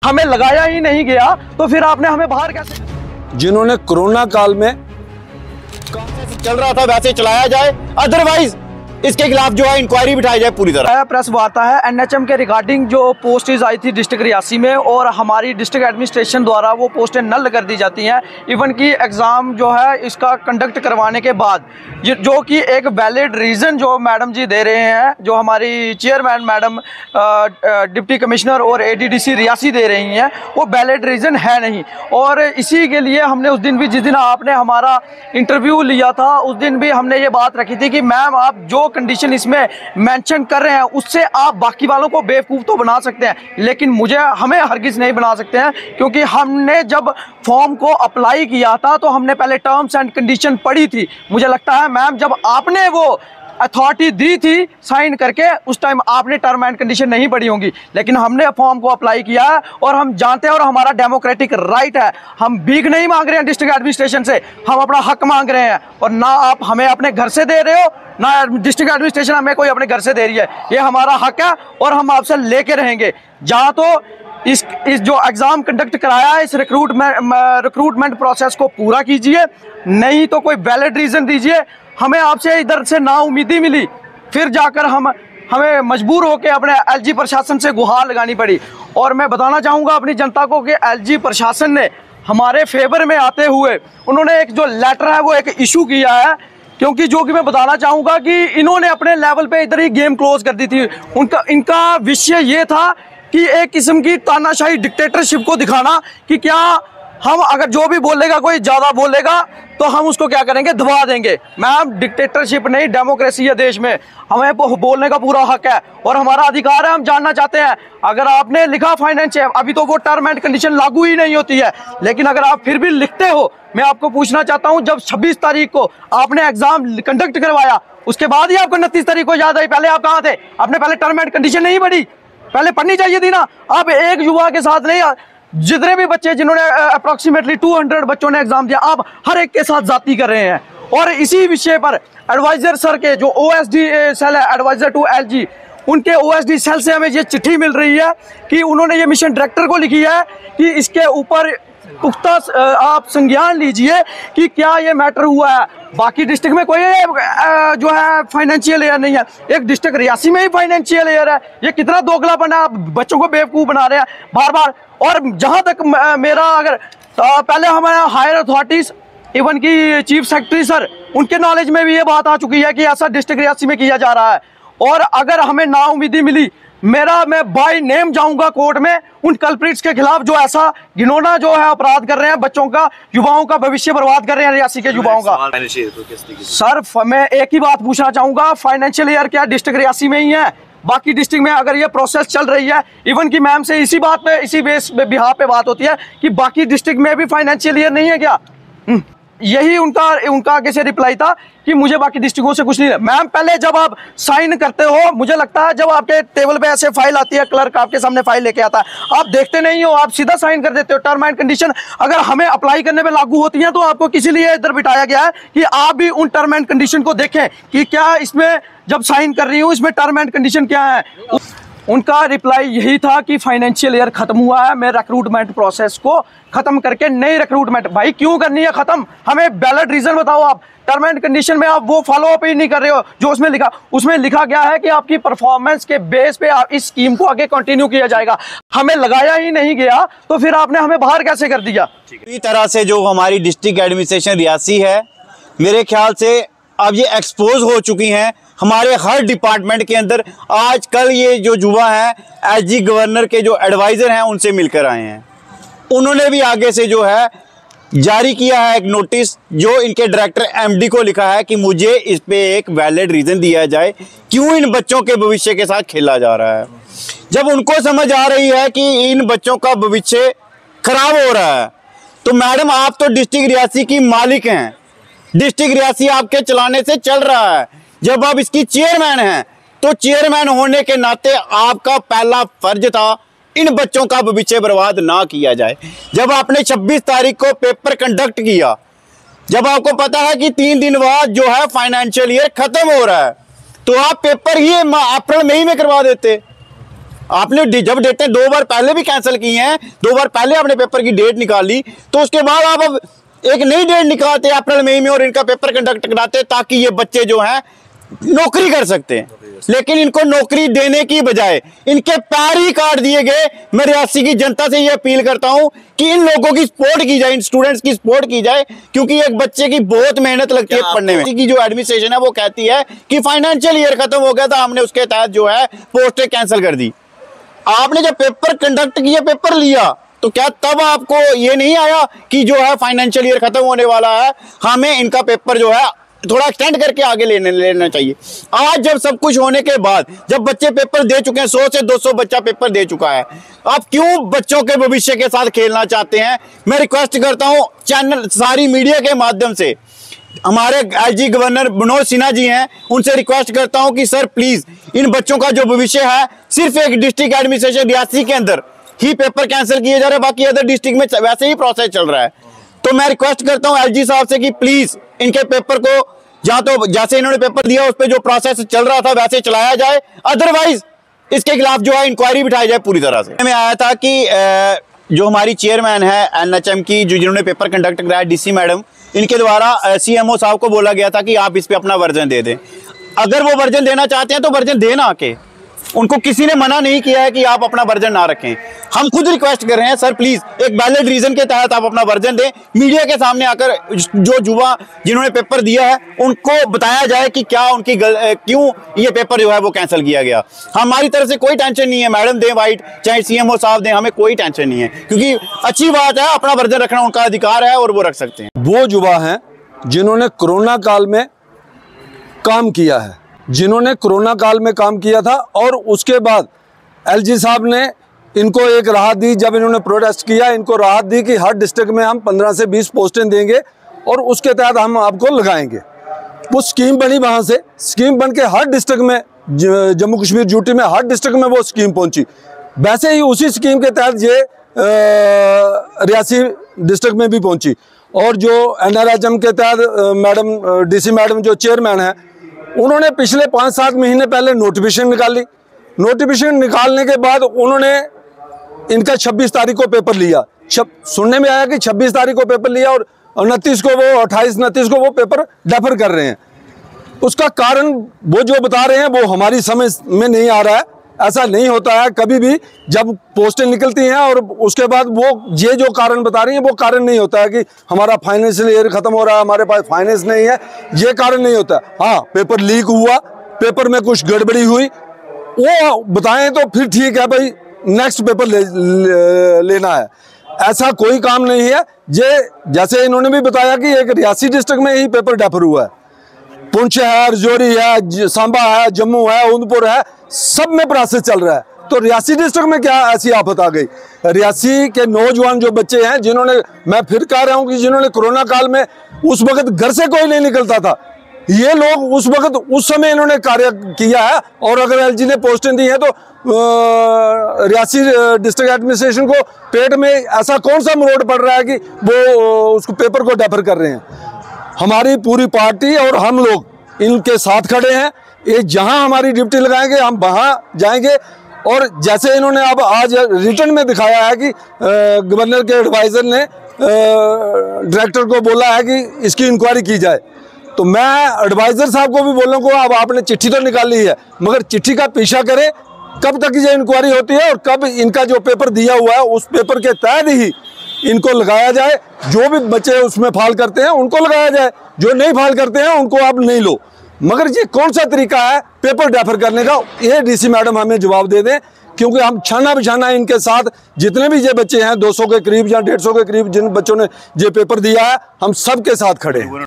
हमें लगाया ही नहीं गया तो फिर आपने हमें बाहर कैसे? जिन्होंने कोरोना काल में चल रहा था वैसे चलाया जाए, अदरवाइज इसके खिलाफ जो है इंक्वायरी बिठाई जाए पूरी तरह। प्रेस वार्ता है एनएचएम के रिगार्डिंग जो पोस्टेज आई थी डिस्ट्रिक्ट रियासी में और हमारी डिस्ट्रिक्ट एडमिनिस्ट्रेशन द्वारा वो पोस्टें नल कर दी जाती हैं। इवन की एग्ज़ाम जो है इसका कंडक्ट करवाने के बाद जो कि एक वैलिड रीज़न जो मैडम जी दे रहे हैं, जो हमारी चेयरमैन मैडम डिप्टी कमिश्नर और एडीडीसी रियासी दे रही हैं, वो वैलिड रीज़न है नहीं। और इसी के लिए हमने उस दिन भी, जिस दिन आपने हमारा इंटरव्यू लिया था, उस दिन भी हमने ये बात रखी थी कि मैम आप जो कंडीशन इसमें मेंशन कर रहे हैं उससे आप बाकी वालों को बेवकूफ़ तो बना सकते हैं, लेकिन हमें हरगिज़ नहीं बना सकते हैं। क्योंकि हमने जब फॉर्म को अप्लाई किया था तो हमने पहले टर्म्स एंड कंडीशन पढ़ी थी। मुझे लगता है मैम जब आपने वो अथॉरिटी दी थी साइन करके, उस टाइम आपने टर्म एंड कंडीशन नहीं पढ़ी होंगी, लेकिन हमने फॉर्म को अप्लाई किया है और हम जानते हैं और हमारा डेमोक्रेटिक राइट है। हम भीख नहीं मांग रहे हैं डिस्ट्रिक्ट एडमिनिस्ट्रेशन से, हम अपना हक मांग रहे हैं। और ना आप हमें अपने घर से दे रहे हो, ना डिस्ट्रिक्ट एडमिनिस्ट्रेशन हमें कोई अपने घर से दे रही है। ये हमारा हक है और हम आपसे लेके रहेंगे। जहाँ तो इस जो एग्ज़ाम कंडक्ट कराया है, इस रिक्रूटमेंट प्रोसेस को पूरा कीजिए, नहीं तो कोई वैलिड रीज़न दीजिए। हमें आपसे इधर से नाउमीदी मिली, फिर जाकर हमें मजबूर होकर अपने एलजी प्रशासन से गुहार लगानी पड़ी। और मैं बताना चाहूँगा अपनी जनता को कि एलजी प्रशासन ने हमारे फेवर में आते हुए उन्होंने एक जो लेटर है वो एक इशू किया है। क्योंकि जो कि मैं बताना चाहूँगा कि इन्होंने अपने लेवल पे इधर ही गेम क्लोज कर दी थी। इनका विषय ये था कि एक किस्म की तानाशाही डिक्टेटरशिप को दिखाना कि क्या हम अगर जो भी बोलेगा, कोई ज़्यादा बोलेगा तो हम उसको क्या करेंगे, दबा देंगे। मैम डिक्टेटरशिप नहीं, डेमोक्रेसी है देश में, हमें बोलने का पूरा हक है और हमारा अधिकार है। हम जानना चाहते हैं, अगर आपने लिखा फाइनेंशियल, अभी तो वो टर्म एंड कंडीशन लागू ही नहीं होती है, लेकिन अगर आप फिर भी लिखते हो, मैं आपको पूछना चाहता हूं, जब 26 तारीख को आपने एग्जाम कंडक्ट करवाया, उसके बाद ही आपको 29 तारीख को याद आई, पहले आप कहाँ थे? आपने पहले टर्म एंड कंडीशन नहीं पढ़ी? पहले पढ़नी चाहिए थी ना। आप एक युवा के साथ नहीं, जितने भी बच्चे जिन्होंने अप्रोक्सीमेटली 200 बच्चों ने एग्जाम दिया, आप हर एक के साथ जाती कर रहे हैं। और इसी विषय पर एडवाइजर सर के जो ओएसडी सेल है, एडवाइजर टू एलजी, उनके ओएसडी सेल से हमें ये चिट्ठी मिल रही है कि उन्होंने ये मिशन डायरेक्टर को लिखी है कि इसके ऊपर पुख्ता आप संज्ञान लीजिए कि क्या ये मैटर हुआ है। बाकी डिस्ट्रिक्ट में कोई जो है फाइनेंशियल ईयर नहीं है, एक डिस्ट्रिक्ट रियासी में ही फाइनेंशियल ईयर है। ये कितना दोगलापन है, आप बच्चों को बेवकूफ़ बना रहे हैं बार बार। और जहाँ तक मेरा अगर पहले हमारे हायर अथॉरिटीज़, इवन की चीफ सेक्रेटरी सर, उनके नॉलेज में भी ये बात आ चुकी है कि ऐसा डिस्ट्रिक्ट रियासी में किया जा रहा है। और अगर हमें नाउमीदी मिली, मैं बाय नेम जाऊंगा कोर्ट में उन कल्प्रिट्स के खिलाफ जो ऐसा घिनौना जो है अपराध कर रहे हैं, बच्चों का, युवाओं का भविष्य बर्बाद कर रहे हैं रियासी के युवाओं का। सर मैं एक ही बात पूछना चाहूंगा, फाइनेंशियल ईयर क्या डिस्ट्रिक्ट रियासी में ही है? बाकी डिस्ट्रिक्ट में अगर ये प्रोसेस चल रही है, इवन की मैम से इसी बात पे, इसी बेस पे बिहार पे बात होती है कि बाकी डिस्ट्रिक्ट में भी फाइनेंशियल ईयर नहीं है क्या? यही उनका आगे से रिप्लाई था कि मुझे बाकी डिस्ट्रिक्टों से कुछ नहीं है। मैम पहले जब आप साइन करते हो, मुझे लगता है जब आपके टेबल पे ऐसे फाइल आती है, क्लर्क आपके सामने फाइल लेके आता है, आप देखते नहीं हो, आप सीधा साइन कर देते हो। टर्म एंड कंडीशन अगर हमें अप्लाई करने में लागू होती है तो आपको किसी लिए इधर बिठाया गया है कि आप भी उन टर्म एंड कंडीशन को देखें कि क्या इसमें जब साइन कर रही हूँ इसमें टर्म एंड कंडीशन क्या है। उनका रिप्लाई यही था कि फाइनेंशियल ईयर खत्म हुआ है, मैं रिक्रूटमेंट प्रोसेस को खत्म करके नई रिक्रूटमेंट। भाई क्यों करनी है खत्म? हमें वैलिड रीजन बताओ। आप टर्म एंड कंडीशन में आप वो फॉलो अप ही नहीं कर रहे हो जो उसमें लिखा गया है कि आपकी परफॉर्मेंस के बेस पे आप इस स्कीम को आगे कंटिन्यू किया जाएगा। हमें लगाया ही नहीं गया तो फिर आपने हमें बाहर कैसे कर दिया? इसी तरह से जो हमारी डिस्ट्रिक्ट एडमिनिस्ट्रेशन रियासी है, मेरे ख्याल से अब ये एक्सपोज हो चुकी हैं हमारे हर डिपार्टमेंट के अंदर। आजकल ये जो युवा हैं, एसजी गवर्नर के जो एडवाइज़र हैं उनसे मिलकर आए हैं। उन्होंने भी आगे से जो है जारी किया है एक नोटिस, जो इनके डायरेक्टर एमडी को लिखा है कि मुझे इस पे एक वैलिड रीज़न दिया जाए क्यों इन बच्चों के भविष्य के साथ खेला जा रहा है। जब उनको समझ आ रही है कि इन बच्चों का भविष्य खराब हो रहा है, तो मैडम आप तो डिस्ट्रिक्ट रियासी की मालिक हैं, डिस्ट्रिक्ट रियासी आपके चलाने से चल रहा है। जब आप इसकी चेयरमैन हैं तो चेयरमैन होने के नाते आपका पहला फर्ज था इन बच्चों का भविष्य बर्बाद ना किया जाए। जब आपने 26 तारीख को पेपर कंडक्ट किया, जब आपको पता है कि 3 दिन बाद जो है फाइनेंशियल ईयर खत्म हो रहा है, तो आप पेपर ही अप्रैल मई में करवा देते। आपने जब डेटें 2 बार पहले भी कैंसिल की हैं, 2 बार पहले आपने पेपर की डेट निकाली, तो उसके बाद आप अब एक नई डेट निकालते अप्रैल मई में और इनका पेपर कंडक्ट कराते ताकि ये बच्चे जो हैं नौकरी कर सकते हैं। लेकिन इनको नौकरी देने की बजाय इनके पैर ही काट दिए गए। मैं रियासी की जनता से ये अपील करता हूं कि इन लोगों की सपोर्ट की जाए, इन स्टूडेंट्स की सपोर्ट की जाए, क्योंकि एक बच्चे की बहुत मेहनत लगती है पढ़ने में। की जो एडमिनिस्ट्रेशन है वो कहती है कि फाइनेंशियल ईयर खत्म हो गया था, हमने उसके तहत जो है पोस्टें कैंसिल कर दी। आपने जब पेपर कंडक्ट किया, पेपर लिया, तो क्या तब आपको ये नहीं आया कि जो है फाइनेंशियल ईयर खत्म होने वाला है, हमें इनका पेपर जो है थोड़ा एक्सटेंड करके आगे लेना चाहिए। आज जब सब कुछ होने के बाद, जब बच्चे पेपर दे चुके हैं, 100 से 200 बच्चा पेपर दे चुका है, आप क्यों बच्चों के भविष्य के साथ खेलना चाहते हैं? मैं रिक्वेस्ट करता हूं चैनल, सारी मीडिया के माध्यम से, हमारे एलजी गवर्नर मनोज सिन्हा जी हैं, उनसे रिक्वेस्ट करता हूं कि सर प्लीज इन बच्चों का जो भविष्य है, सिर्फ एक डिस्ट्रिक्ट एडमिनिस्ट्रेशन रियासी के अंदर ही पेपर कैंसिल किए जा रहे हैं, बाकी अदर डिस्ट्रिक्ट में वैसे ही प्रोसेस चल रहा है। तो मैं रिक्वेस्ट करता हूं एलजी साहब से कि प्लीज इनके पेपर को या तो जैसे इन्होंने पेपर दिया उस पर जो प्रोसेस चल रहा था वैसे चलाया जाए, अदरवाइज इसके खिलाफ जो है इंक्वायरी बिठाई जाए पूरी तरह से। मैं आया था कि जो हमारी चेयरमैन है एनएचएम की, जो जिन्होंने पेपर कंडक्ट कराया, डीसी मैडम, इनके द्वारा सीएमओ साहब को बोला गया था कि आप इस पे अपना वर्जन दे दें। अगर वो वर्जन देना चाहते हैं तो वर्जन देना आके, उनको किसी ने मना नहीं किया है कि आप अपना वर्जन ना रखें। हम खुद रिक्वेस्ट कर रहे हैं सर प्लीज एक वैलिड रीजन के तहत आप अपना वर्जन दें, मीडिया के सामने आकर जो युवा जिन्होंने पेपर दिया है उनको बताया जाए कि क्या उनकी क्यों ये पेपर जो है वो कैंसिल किया गया। हमारी तरफ से कोई टेंशन नहीं है, मैडम दें वाइट, चाहे सीएमओ साहब दें, हमें कोई टेंशन नहीं है, क्योंकि अच्छी बात है, अपना वर्जन रखना उनका अधिकार है और वो रख सकते हैं। वो युवा हैं जिन्होंने कोरोना काल में काम किया है, जिन्होंने कोरोना काल में काम किया था, और उसके बाद एलजी साहब ने इनको एक राहत दी। जब इन्होंने प्रोटेस्ट किया, इनको राहत दी कि हर डिस्ट्रिक्ट में हम 15 से 20 पोस्टें देंगे और उसके तहत हम आपको लगाएंगे। वो स्कीम बनी, वहाँ से स्कीम बन के हर डिस्ट्रिक्ट में, जम्मू कश्मीर यूटी में हर डिस्ट्रिक्ट में वो स्कीम पहुँची। वैसे ही उसी स्कीम के तहत ये रियासी डिस्ट्रिक्ट में भी पहुँची। और जो एनआरएचएम के तहत मैडम डीसी मैडम जो चेयरमैन है, उन्होंने पिछले 5-7 महीने पहले नोटिफिकेशन निकाली। नोटिफिकेशन निकालने के बाद उन्होंने इनका 26 तारीख को पेपर लिया। सुनने में आया कि 26 तारीख को पेपर लिया और 29 को वो 28-29 को वो पेपर डेफर कर रहे हैं। उसका कारण वो जो बता रहे हैं वो हमारी समझ में नहीं आ रहा है। ऐसा नहीं होता है कभी भी, जब पोस्टें निकलती हैं और उसके बाद वो ये जो कारण बता रही हैं वो कारण नहीं होता है कि हमारा फाइनेंशियल ईयर खत्म हो रहा है, हमारे पास फाइनेंस नहीं है, ये कारण नहीं होता। हाँ, पेपर लीक हुआ, पेपर में कुछ गड़बड़ी हुई, वो बताएं तो फिर ठीक है भाई, नेक्स्ट पेपर लेना है। ऐसा कोई काम नहीं है। ये जैसे इन्होंने भी बताया कि एक रियासी डिस्ट्रिक्ट में ही पेपर डेफर हुआ है, पुंछ है, रजौरी है, सांबा है, जम्मू है, उधमपुर है, सब में प्रोसेस चल रहा है। तो रियासी डिस्ट्रिक्ट में क्या ऐसी आफत आ गई? रियासी के नौजवान जो बच्चे हैं, जिन्होंने, मैं फिर कह रहा हूं कि जिन्होंने कोरोना काल में उस वक्त घर से कोई नहीं निकलता था, ये लोग उस वक्त उस समय इन्होंने कार्य किया है। और अगर एलजी ने पोस्टें दी हैं तो रियासी डिस्ट्रिक्ट एडमिनिस्ट्रेशन को पेट में ऐसा कौन सा मरोड़ पड़ रहा है कि वो उसको पेपर को डेफर कर रहे हैं? हमारी पूरी पार्टी और हम लोग इनके साथ खड़े हैं। ये जहां हमारी ड्यूटी लगाएंगे हम वहां जाएंगे। और जैसे इन्होंने अब आज रिटर्न में दिखाया है कि गवर्नर के एडवाइजर ने डायरेक्टर को बोला है कि इसकी इंक्वायरी की जाए, तो मैं एडवाइजर साहब को भी बोलूँगा, अब आपने चिट्ठी तो निकाली है, मगर चिट्ठी का पीछा करें, कब तक ये इंक्वायरी होती है और कब इनका जो पेपर दिया हुआ है उस पेपर के तहत ही इनको लगाया जाए। जो भी बच्चे उसमें फाल करते हैं उनको लगाया जाए, जो नहीं फाल करते हैं उनको आप नहीं लो। मगर ये कौन सा तरीका है पेपर डेफर करने का? ये डीसी मैडम हमें जवाब दे दें, क्योंकि हम छाना बिछाना इनके साथ, जितने भी ये बच्चे हैं 200 के करीब या 150 के करीब जिन बच्चों ने ये पेपर दिया है, हम सब के साथ खड़े हैं।